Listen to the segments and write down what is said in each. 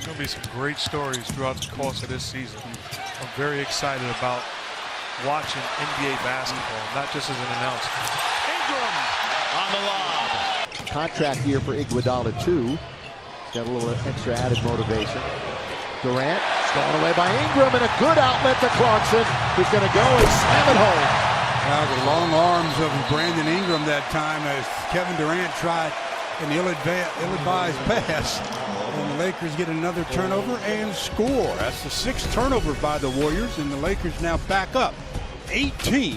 going to be some great stories throughout the course of this season. I'm very excited about watching NBA basketball, not just as an announcer. Ingram on the lob. Contract year for Iguodala too. He's got a little extra added motivation. Durant stolen away by Ingram, and a good outlet to Clarkson, who's going to go and slam it home. The long arms of Brandon Ingram that time as Kevin Durant tried an ill-advised pass. And the Lakers get another turnover and score. That's the 6th turnover by the Warriors, and the Lakers now back up 18-12.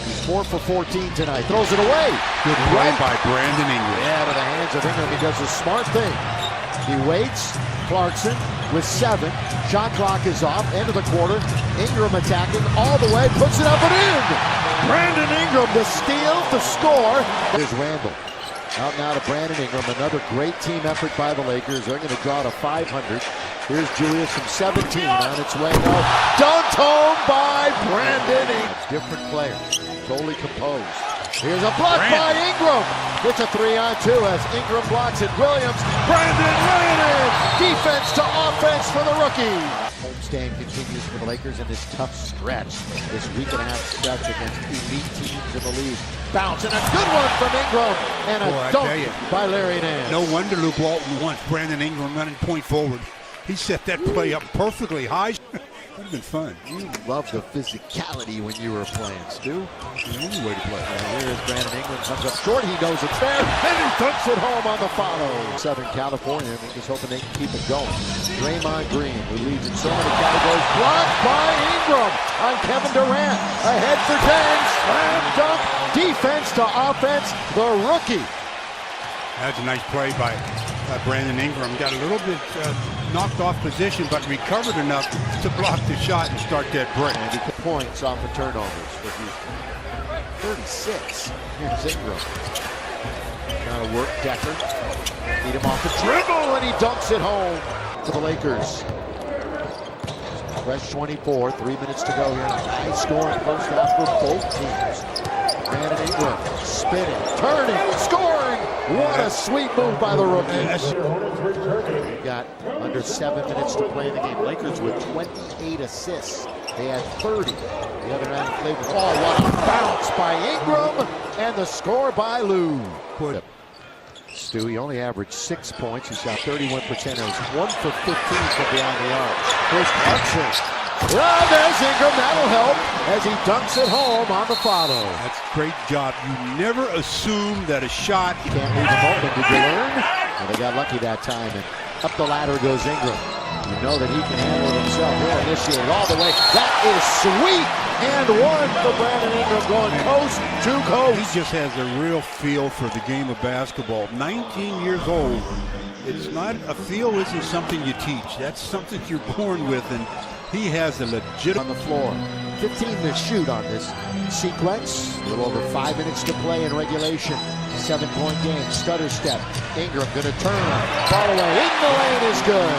He's 4 for 14 tonight. Throws it away. Good play by Brandon Ingram. Yeah, to the hands of Ingram. He does a smart thing. He waits. Clarkson with 7. Shot clock is off. End of the quarter. Ingram attacking all the way. Puts it up and in. Brandon Ingram, the steal, the score. Here's Randall. Out now to Brandon Ingram. Another great team effort by the Lakers. They're going to draw to 500. Here's Julius from 17 on its way. No. Dunked home by Brandon Ingram. Different player. Totally composed. Here's a block by Ingram. It's a 3-on-2 as Ingram blocks it. Williams. Brandon ran in. Defense to offense for the rookie. Homestand continues for the Lakers in this tough stretch. This week-and-a-half stretch against elite teams in the league. Bounce and a good one from Ingram. And a dunk by Larry Nance. No wonder Luke Walton wants Brandon Ingram running point forward. He set that play up perfectly high. That would have been fun. You loved the physicality when you were playing, Stu. Any way to play. Here's Brandon Ingram, comes up short. He knows it's there, and he dunks it home on the follow. Southern California, I think, is hoping they can keep it going. Draymond Green, who leads in so many categories, blocked by Ingram on Kevin Durant. Ahead for James, slam dunk, defense to offense, the rookie. That's a nice play by Brandon Ingram. Got a little bit knocked off position, but recovered enough to block the shot and start that break. And he put points off the turnovers for Houston. 36. Here's Ingram. Trying to work Decker. Beat him off the dribble, and he dunks it home to the Lakers. Fresh 24, 3 minutes to go here. High scoring first half for both teams. Brandon Ingram spinning, turning, scoring. What a sweet move by the rookie. We've got under 7 minutes to play in the game. Lakers with 28 assists. They had 30 the other night in Cleveland. Oh, what a bounce by Ingram, and the score by Lou. Stu, he only averaged 6 points. He shot 31%. It was 1 for 15 from beyond the arc. Here's Clarkson. Well, there's Ingram. That'll help as he dunks it home on the follow. That's a great job. You never assume that a shot. You can't leave him open. Did you learn? Well, they got lucky that time, and up the ladder goes Ingram. You know that he can handle it himself. He'll initiate all the way. That is sweet. And one for Brandon Ingram going coast to coast. He just has a real feel for the game of basketball. 19 years old. It's not a feel isn't something you teach. That's something you're born with, and he has a legit on the floor. 15 to shoot on this sequence. A little over 5 minutes to play in regulation. 7-point game. Stutter step. Ingram going to turn. Ball away. In the lane is good.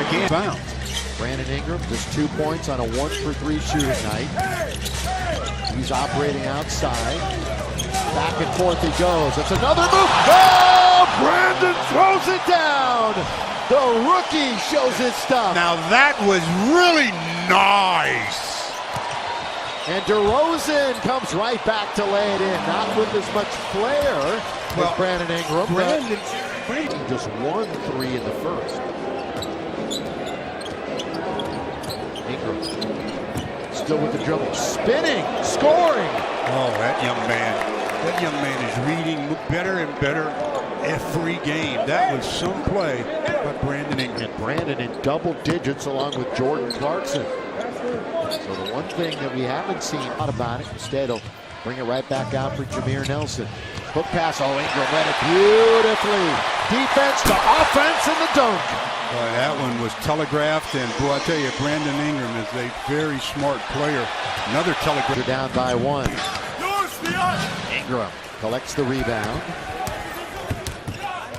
Again, bounce. Brandon Ingram just 2 points on a 1 for 3 shooting night. He's operating outside. Back and forth he goes. It's another move. Oh! Brandon throws it down. The rookie shows his stuff. Now that was really nice. And DeRozan comes right back to lay it in. Not with as much flair as Brandon Ingram. Brandon just 1 3 in the first. Ingram still with the dribble. Spinning. Scoring. Oh, that young man. That young man is reading better and better every game. That was some play by Brandon Ingram. And Brandon in double digits along with Jordan Clarkson. So the one thing that we haven't seen about it, instead he'll bring it right back out for Jameer Nelson. Hook pass, Ingram read it beautifully. Defense to offense and the dunk. Boy, that one was telegraphed, and boy, I tell you, Brandon Ingram is a very smart player. Another telegraph. They're down by 1. Ingram collects the rebound.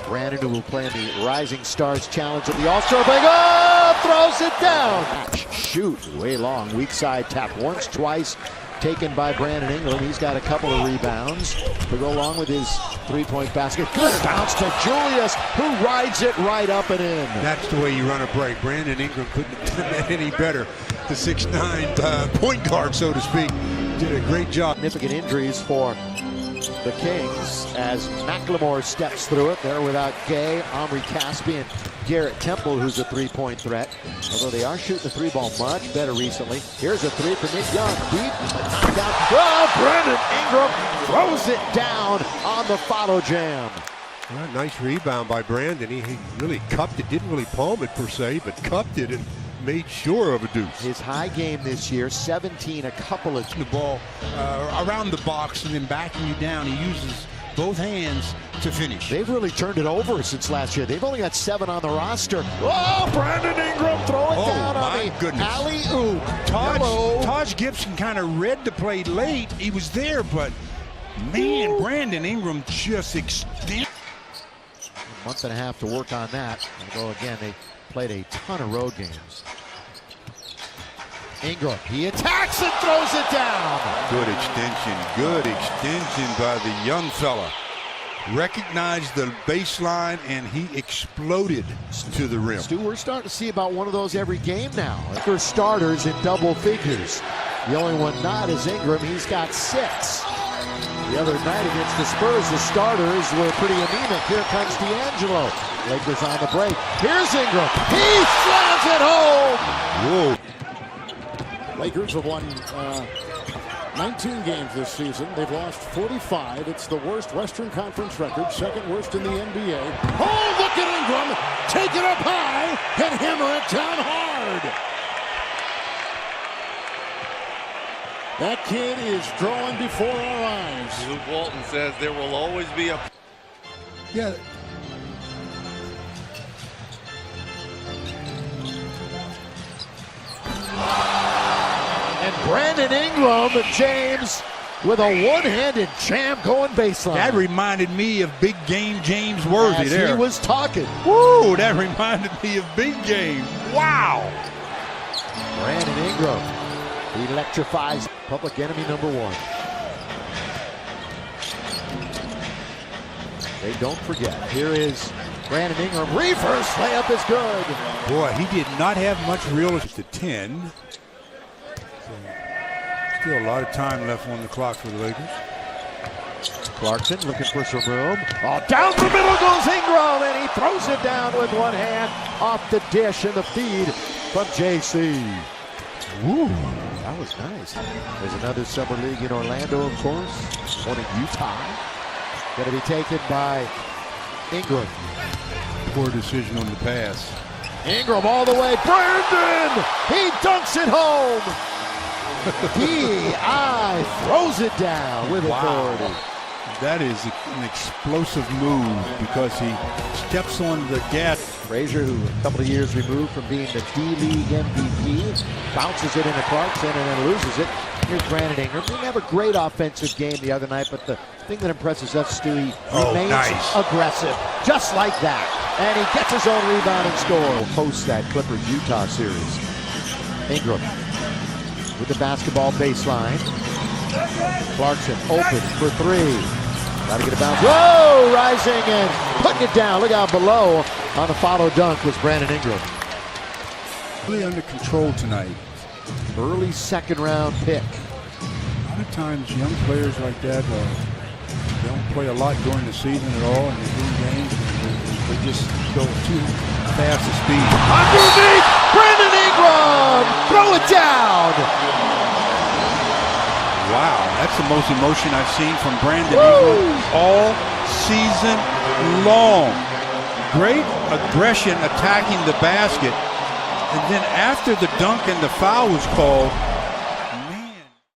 Brandon, who will play in the Rising Stars Challenge at the All-Star break. Oh, throws it down. Shoot, way long. Weak side tap once, twice. taken by Brandon Ingram. He's got a couple of rebounds to go along with his three-point basket. Good bounce to Julius, who rides it right up and in. That's the way you run a break. Brandon Ingram couldn't have done that any better. The 6'9" point guard, so to speak, did a great job. Significant injuries for the Kings as McLemore steps through it. They're without Gay, Omri Caspi, and Garrett Temple, who's a three-point threat. Although they are shooting the three ball much better recently. Here's a three from Nick Young. Deep. Down. Oh, Brandon Ingram throws it down on the follow jam. Well, nice rebound by Brandon. He really cupped it. Didn't really palm it per se, but cupped it and made sure of a deuce. His high game this year, 17, a couple of The ball around the box and then backing you down. He uses both hands to finish. They've really turned it over since last year. They've only got 7 on the roster. Oh, Brandon Ingram throwing down on the alley-oop. Taj Gibson kind of read the play late. He was there, but man, Brandon Ingram just extended. A month and a half to work on that. Although, again, they played a ton of road games. Ingram, he attacks and throws it down. Good extension by the young fella. Recognized the baseline and he exploded to the rim. Stu, we're starting to see about one of those every game now. For starters in double figures. The only one not is Ingram. He's got 6. The other night against the Spurs, the starters were pretty anemic. Here comes D'Angelo. Lakers on the break. Here's Ingram. He slams it home. Whoa. Lakers have won 19 games this season. They've lost 45. It's the worst Western Conference record, second worst in the NBA. Oh, look at Ingram. Take it up high and hammer it down hard. That kid is drawing before our eyes. Luke Walton says there will always be a... Yeah. And Brandon Ingram, James, with a one-handed jam going baseline. That reminded me of Big Game James Worthy As there. he was talking. Woo, that reminded me of Big Game. Wow. Brandon Ingram electrifies public enemy number 1. They don't forget. Here is Brandon Ingram. Reverse layup is good. Boy, he did not have much real estate to 10. Still a lot of time left on the clock for the Lakers. Clarkson looking for some room. Oh, down the middle goes Ingram, and he throws it down with one hand off the dish and the feed from JC. Woo, that was nice. There's another summer league in Orlando, of course. One in Utah. Going to be taken by Ingram. Poor decision on the pass. Ingram all the way. Brandon! He dunks it home. D.I. throws it down with authority. That is an explosive move because he steps on the gas. Frazier, who a couple of years removed from being the D-League MVP, bounces it into Clarkson and then loses it. Here's Brandon Ingram. He didn't have a great offensive game the other night, but the thing that impresses us, Stu, he remains aggressive, just like that. And he gets his own rebound and score. Hosts that Clippers-Utah series. Ingram with the basketball baseline. Clarkson open for 3. Got to get a bounce. Whoa! Rising and putting it down. Look out below on the follow dunk was Brandon Ingram. Really under control tonight. Early second-round pick. A lot of times young players like that don't play a lot during the season at all, and they do games. They just go too fast a speed. Underneath! Brandon Ingram! Throw it down! Wow, that's the most emotion I've seen from Brandon Ingram all season long. Great aggression attacking the basket. And then after the dunk and the foul was called,